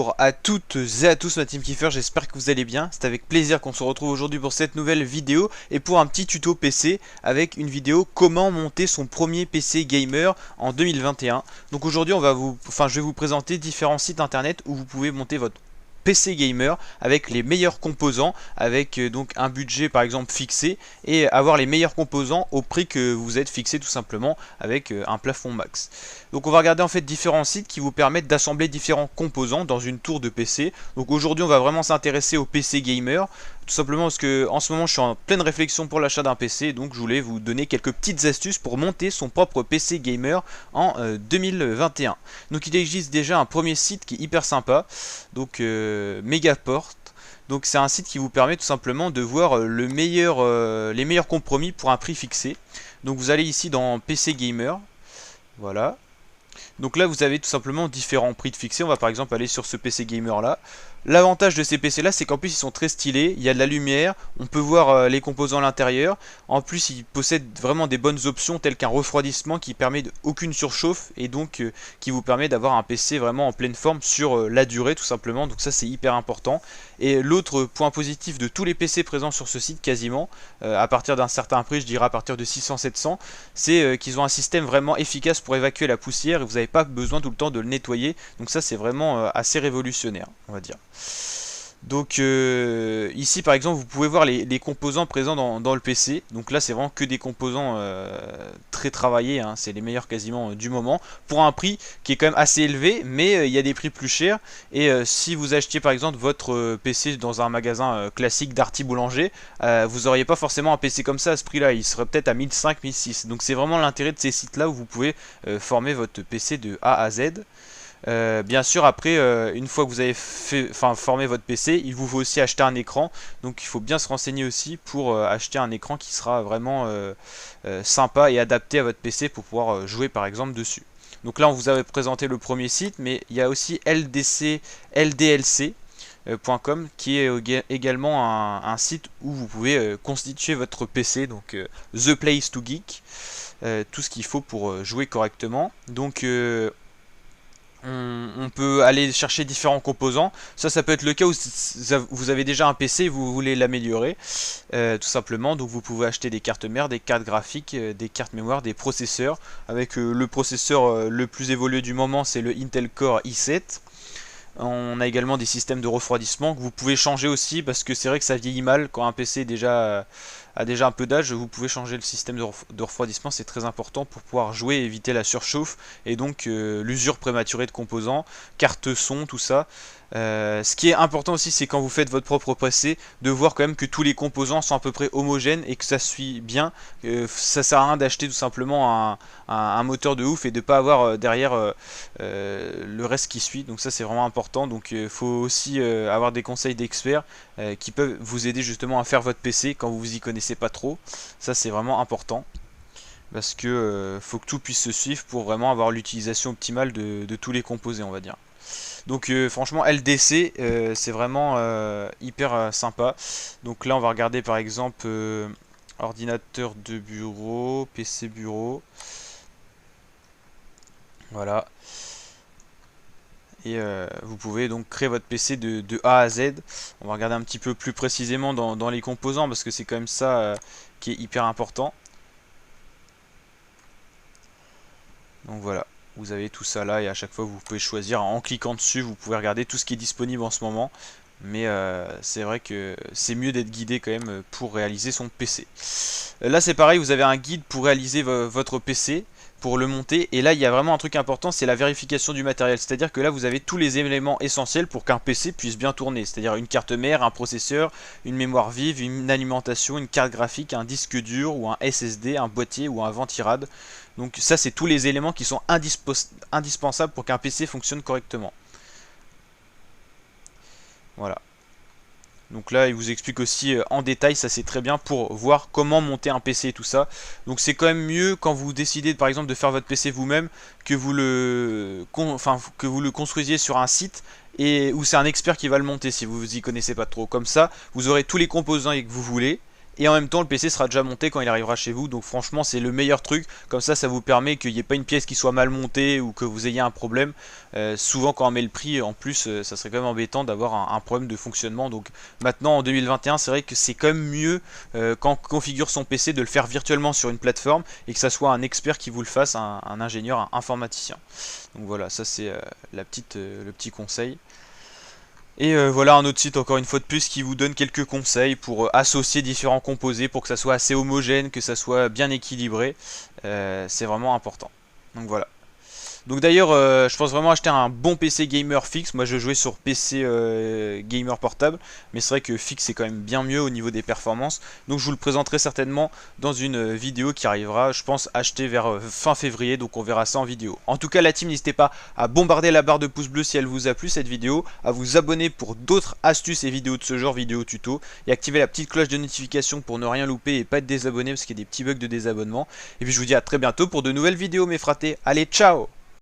Bonjour à toutes et à tous ma team Kiefer, j'espère que vous allez bien. C'est avec plaisir qu'on se retrouve aujourd'hui pour cette nouvelle vidéo et pour un petit tuto PC avec une vidéo comment monter son premier PC gamer en 2021. Donc aujourd'hui je vais vous présenter différents sites internet où vous pouvez monter votre PC gamer avec les meilleurs composants, avec donc un budget par exemple fixé et avoir les meilleurs composants au prix que vous êtes fixé tout simplement avec un plafond max. Donc on va regarder en fait différents sites qui vous permettent d'assembler différents composants dans une tour de PC. Donc aujourd'hui on va vraiment s'intéresser au PC gamer, tout simplement parce que en ce moment je suis en pleine réflexion pour l'achat d'un PC, donc je voulais vous donner quelques petites astuces pour monter son propre PC gamer en 2021. Donc il existe déjà un premier site qui est hyper sympa, donc Megaport. Donc c'est un site qui vous permet tout simplement de voir les meilleurs compromis pour un prix fixé. Donc vous allez ici dans PC gamer, voilà. Donc là vous avez tout simplement différents prix de fixés. On va par exemple aller sur ce PC gamer là. L'avantage de ces PC là, c'est qu'en plus ils sont très stylés, il y a de la lumière, on peut voir les composants à l'intérieur. En plus ils possèdent vraiment des bonnes options telles qu'un refroidissement qui permet aucune surchauffe et donc qui vous permet d'avoir un PC vraiment en pleine forme sur la durée tout simplement. Donc ça c'est hyper important. Et l'autre point positif de tous les PC présents sur ce site quasiment, à partir d'un certain prix, je dirais à partir de 600-700, c'est qu'ils ont un système vraiment efficace pour évacuer la poussière et vous n'avez pas besoin tout le temps de le nettoyer. Donc ça c'est vraiment assez révolutionnaire, on va dire. Donc ici par exemple vous pouvez voir les composants présents dans le PC. Donc là c'est vraiment que des composants très travaillés, hein. C'est les meilleurs quasiment du moment pour un prix qui est quand même assez élevé, mais il y a des prix plus chers. Et si vous achetiez par exemple votre PC dans un magasin classique d'Arty Boulanger, vous n'auriez pas forcément un PC comme ça à ce prix là, il serait peut-être à 1500-1600. Donc c'est vraiment l'intérêt de ces sites là où vous pouvez former votre PC de A à Z. Bien sûr après une fois que vous avez formé votre PC, il vous faut aussi acheter un écran, donc il faut bien se renseigner aussi pour acheter un écran qui sera vraiment sympa et adapté à votre PC pour pouvoir jouer par exemple dessus. Donc là on vous avait présenté le premier site, mais il y a aussi ldlc.com qui est également un site où vous pouvez constituer votre PC, donc The Place to Geek, tout ce qu'il faut pour jouer correctement. Donc on peut aller chercher différents composants. Ça peut être le cas où vous avez déjà un PC et vous voulez l'améliorer, tout simplement. Donc vous pouvez acheter des cartes mères, des cartes graphiques, des cartes mémoire, des processeurs. Avec le processeur le plus évolué du moment, c'est le Intel Core i7. On a également des systèmes de refroidissement que vous pouvez changer aussi, parce que c'est vrai que ça vieillit mal quand un PC a déjà un peu d'âge. Vous pouvez changer le système de refroidissement, c'est très important pour pouvoir jouer et éviter la surchauffe et donc l'usure prématurée de composants, carte son, tout ça. Ce qui est important aussi, c'est quand vous faites votre propre PC, de voir quand même que tous les composants sont à peu près homogènes et que ça suit bien. Ça sert à rien d'acheter tout simplement un moteur de ouf et de pas avoir derrière le reste qui suit. Donc ça c'est vraiment important. Donc il faut aussi avoir des conseils d'experts qui peuvent vous aider justement à faire votre PC quand vous y connaissez pas trop. Ça c'est vraiment important, parce que faut que tout puisse se suivre pour vraiment avoir l'utilisation optimale de tous les composés, on va dire. Donc franchement LDC c'est vraiment hyper sympa. Donc là on va regarder par exemple ordinateur de bureau, PC bureau, voilà. Et vous pouvez donc créer votre PC de A à Z. On va regarder un petit peu plus précisément dans les composants, parce que c'est quand même ça qui est hyper important. Donc voilà, vous avez tout ça là et à chaque fois vous pouvez choisir en cliquant dessus. Vous pouvez regarder tout ce qui est disponible en ce moment, mais c'est vrai que c'est mieux d'être guidé quand même pour réaliser son PC. Là c'est pareil, vous avez un guide pour réaliser votre PC, pour le monter, et là il y a vraiment un truc important, c'est la vérification du matériel. C'est à dire que là vous avez tous les éléments essentiels pour qu'un PC puisse bien tourner, c'est à dire une carte mère, un processeur, une mémoire vive, une alimentation, une carte graphique, un disque dur ou un SSD, un boîtier ou un ventirad. Donc ça c'est tous les éléments qui sont indispensables pour qu'un PC fonctionne correctement. Voilà. Donc là il vous explique aussi en détail, ça c'est très bien pour voir comment monter un PC et tout ça. Donc c'est quand même mieux quand vous décidez par exemple de faire votre PC vous-même, que vous le construisiez sur un site et où c'est un expert qui va le monter si vous y connaissez pas trop. Comme ça vous aurez tous les composants que vous voulez et en même temps le PC sera déjà monté quand il arrivera chez vous. Donc franchement c'est le meilleur truc, comme ça vous permet qu'il n'y ait pas une pièce qui soit mal montée ou que vous ayez un problème. Souvent quand on met le prix en plus ça serait quand même embêtant d'avoir un problème de fonctionnement. Donc maintenant en 2021 c'est vrai que c'est quand même mieux quand on configure son PC de le faire virtuellement sur une plateforme et que ça soit un expert qui vous le fasse, un ingénieur, un informaticien. Donc voilà, ça c'est le petit conseil. Et voilà un autre site encore une fois de plus qui vous donne quelques conseils pour associer différents composés pour que ça soit assez homogène, que ça soit bien équilibré. C'est vraiment important. Donc voilà. Donc d'ailleurs, je pense vraiment acheter un bon PC gamer fixe. Moi je jouais sur PC gamer portable, mais c'est vrai que fixe c'est quand même bien mieux au niveau des performances. Donc je vous le présenterai certainement dans une vidéo qui arrivera, je pense, acheter vers fin février. Donc on verra ça en vidéo. En tout cas la team, n'hésitez pas à bombarder la barre de pouces bleus si elle vous a plu cette vidéo, à vous abonner pour d'autres astuces et vidéos de ce genre, vidéo tuto, et activer la petite cloche de notification pour ne rien louper et pas être désabonné parce qu'il y a des petits bugs de désabonnement. Et puis je vous dis à très bientôt pour de nouvelles vidéos mes fratés. Allez, ciao!